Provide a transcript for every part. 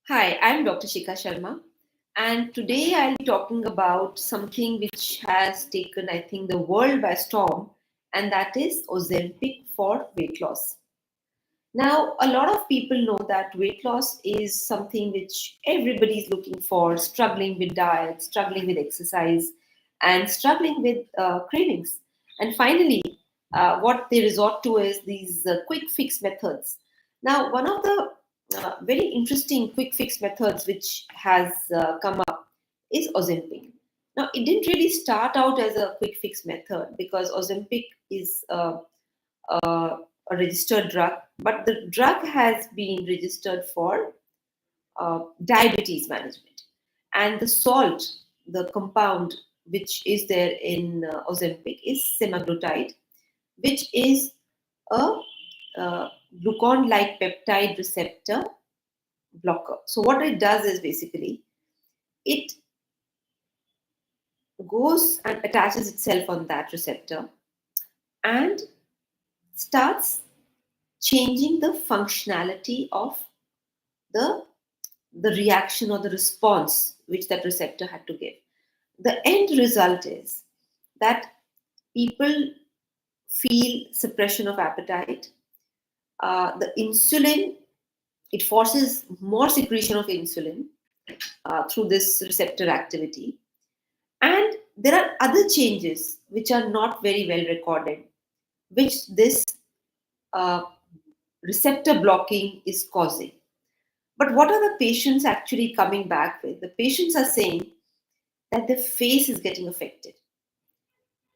Hi, I'm Dr. Shikha Sharma, and today I'll be talking about something which has taken, I think, the world by storm, and that is Ozempic for weight loss. Now, a lot of people know that weight loss is something which everybody is looking for, struggling with diet, struggling with exercise, and struggling with cravings. And finally, what they resort to is these quick fix methods. Now, one of the very interesting quick fix methods which has come up is Ozempic. Now, it didn't really start out as a quick fix method because Ozempic is uh, a registered drug, but the drug has been registered for diabetes management. And the salt, the compound which is there in Ozempic, is semaglutide, which is a glucon-like peptide receptor blocker. So what it does is basically it goes and attaches itself on that receptor and starts changing the functionality of the the reaction or the response which that receptor had to give. The end result is that people feel suppression of appetite. The insulin, it forces more secretion of insulin through this receptor activity. And there are other changes which are not very well recorded, which this uh, receptor blocking is causing. But what are the patients actually coming back with? The patients are saying that their face is getting affected.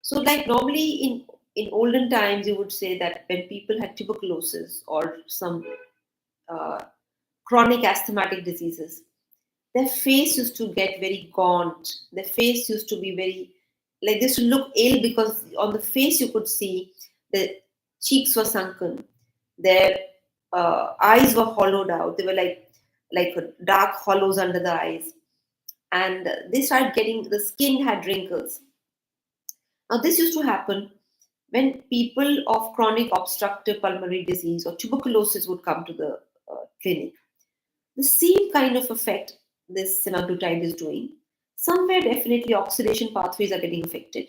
So, like normally in olden times, you would say that when people had tuberculosis or some uh, chronic asthmatic diseases, their face used to get very gaunt. Their face used to be very like this to look ill because on the face you could see the cheeks were sunken, their eyes were hollowed out. They were like dark hollows under the eyes, and they started getting the skin had wrinkles. Now, this used to happen when people of chronic obstructive pulmonary disease or tuberculosis would come to the clinic. The same kind of effect this semaglutide is doing. Somewhere, definitely, oxidation pathways are getting affected,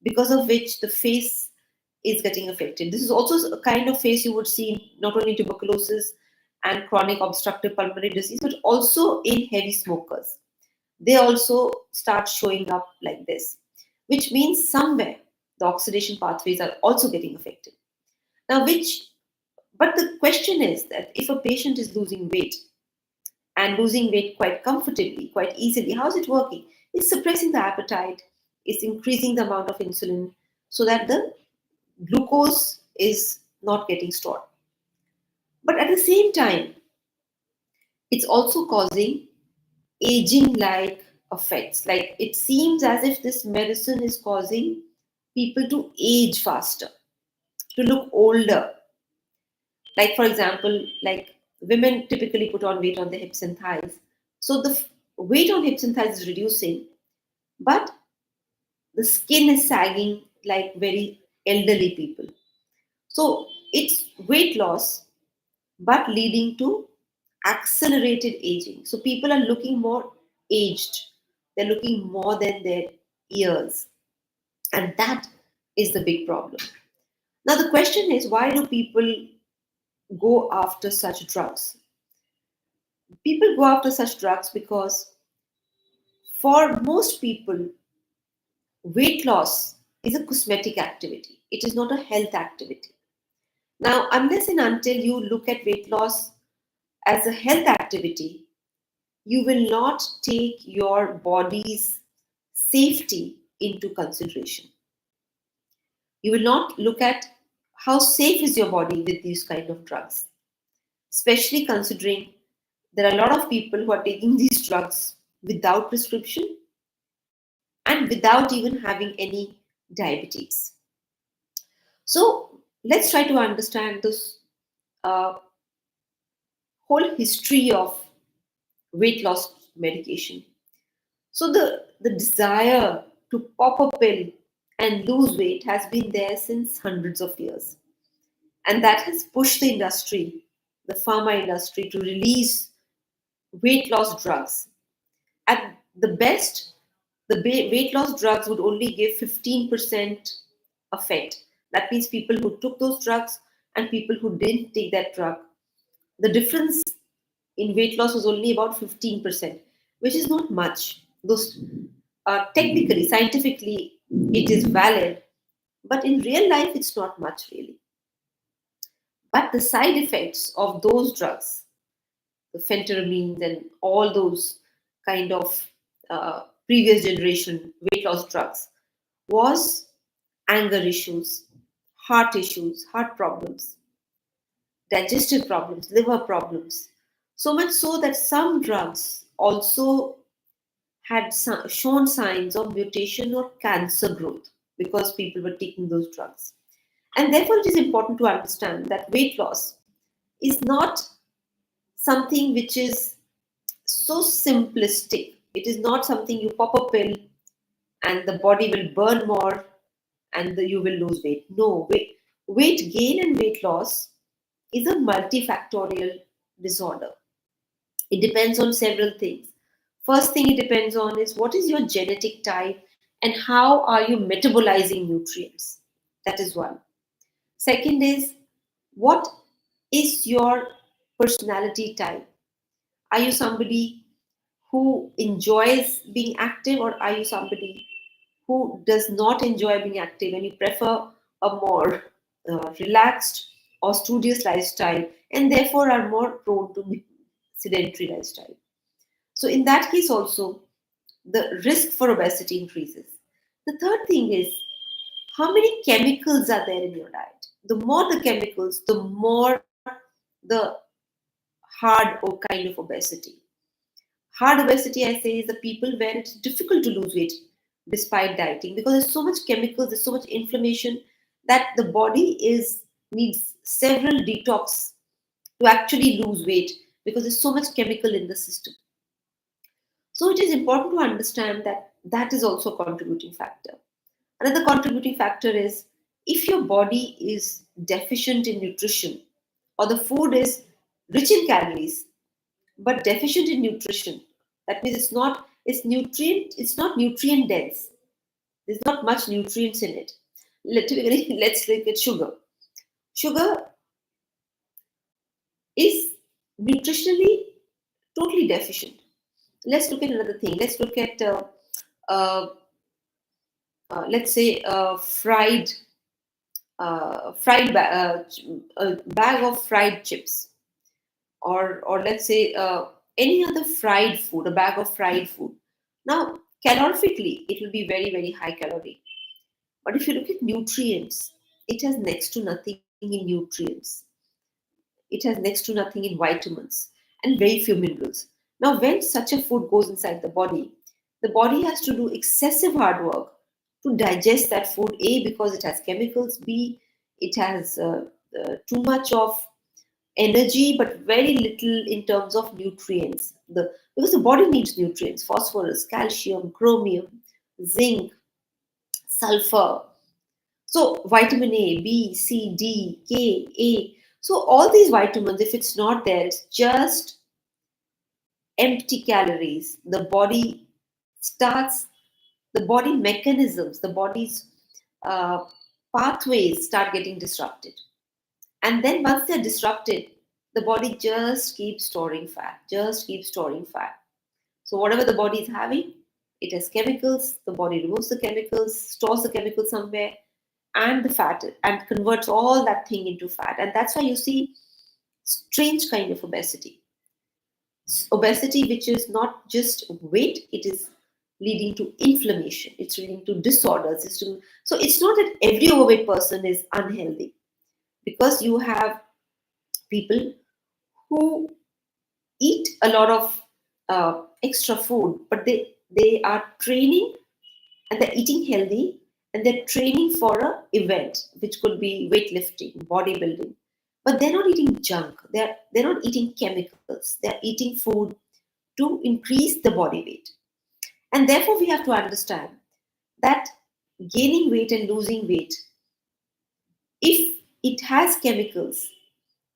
because of which the face is getting affected. This is also a kind of face you would see in not only tuberculosis and chronic obstructive pulmonary disease, but also in heavy smokers. They also start showing up like this, which means somewhere the oxidation pathways are also getting affected. Now, but the question is that if a patient is losing weight and losing weight quite comfortably, quite easily, how's it working? It's suppressing the appetite, it's increasing the amount of insulin so that the glucose is not getting stored. But at the same time, it's also causing aging like effects. Like it seems as if this medicine is causing people to age faster, to look older. Like, for example, like women typically put on weight on the hips and thighs. So the weight on hips and thighs is reducing, but the skin is sagging like very elderly people. So it's weight loss, but leading to accelerated aging. So people are looking more aged, they're looking more than their years. And that is the big problem. Now, the question is, why do people go after such drugs? People go after such drugs because for most people, weight loss is a cosmetic activity, it is not a health activity. Now, unless and until you look at weight loss as a health activity, you will not take your body's safety into consideration. You will not look at how safe is your body with these kind of drugs, especially considering there are a lot of people who are taking these drugs without prescription and without even having any diabetes. So let's try to understand this uh, whole history of weight loss medication. So the desire to pop a pill and lose weight has been there since hundreds of years. And that has pushed the industry, the pharma industry, to release weight loss drugs. At the best, the weight loss drugs would only give 15% effect. That means people who took those drugs and people who didn't take that drug, the difference in weight loss was only about 15%, which is not much. Those technically, scientifically, it is valid, but in real life, it's not much really. But the side effects of those drugs, the phentermines and all those kind of previous generation weight loss drugs, was anger issues, heart problems, digestive problems, liver problems. So much so that some drugs also had shown signs of mutation or cancer growth because people were taking those drugs. And therefore, it is important to understand that weight loss is not something which is so simplistic. It is not something you pop a pill and the body will burn more and you will lose weight. No, weight gain and weight loss is a multifactorial disorder. It depends on several things. First thing it depends on is what is your genetic type and how are you metabolizing nutrients. That is one. Second is what is your personality type? Are you somebody who enjoys being active, or are you somebody who does not enjoy being active and you prefer a more relaxed or studious lifestyle and therefore are more prone to sedentary lifestyle? So, in that case, also the risk for obesity increases. The third thing is how many chemicals are there in your diet. The more the chemicals, the more the hard or kind of obesity. Hard obesity, I say, is the people where it's difficult to lose weight despite dieting because there's so much chemicals, there's so much inflammation that the body is needs several detox to actually lose weight because there's so much chemical in the system. So it is important to understand that that is also a contributing factor. Another contributing factor is if your body is deficient in nutrition or the food is rich in calories but deficient in nutrition, that means it's not nutrient dense. There's not much nutrients in it. Typically, let's look at sugar. Sugar is nutritionally totally deficient. Let's look at another thing. Let's look at uh, let's say a bag of fried chips, or let's say any other fried food, a bag of fried food. Now, calorifically, it will be very, very high calorie. But if you look at nutrients, it has next to nothing in nutrients. It has next to nothing in vitamins and very few minerals. Now, when such a food goes inside the body has to do excessive hard work to digest that food. A, because it has chemicals. B, it has too much of energy but very little in terms of nutrients. Because the body needs nutrients: phosphorus, calcium, chromium, zinc, sulfur. So vitamin A, B, C, D, K, A. So all these vitamins, if it's not there, it's just empty calories. The body mechanisms, the body's uh, pathways start getting disrupted. And then once they're disrupted, the body just keeps storing fat, just keeps storing fat. So whatever the body is having, it has chemicals. The body removes the chemicals, stores the chemicals somewhere, and the fat, and converts all that thing into fat. And that's why you see strange kind of obesity. Obesity which is not just weight, it is leading to inflammation, it's leading to disorders. So it's not that every overweight person is unhealthy, because you have people who eat a lot of extra food, but they are training and they're eating healthy and they're training for a event which could be weightlifting, bodybuilding, but they're not eating junk. They're not eating chemicals. They're eating food to increase the body weight. And therefore, we have to understand that gaining weight and losing weight, if it has chemicals,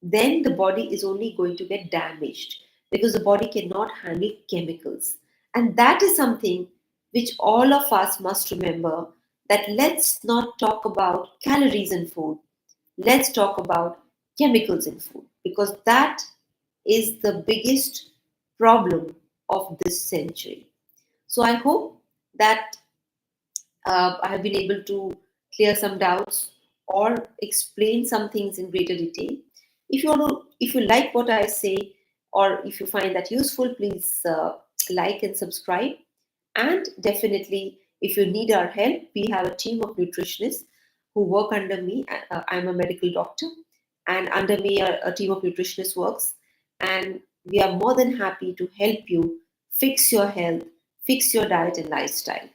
then the body is only going to get damaged. because the body cannot handle chemicals. And that is something which all of us must remember, that let's not talk about calories in food. Let's talk about chemicals in food, because that is the biggest problem of this century. So I hope that I have been able to clear some doubts or explain some things in greater detail. If you like what I say, or if you find that useful, please like and subscribe. And definitely, if you need our help, we have a team of nutritionists who work under me. I'm a medical doctor, and under me, a team of nutritionists works. And we are more than happy to help you fix your health, fix your diet and lifestyle.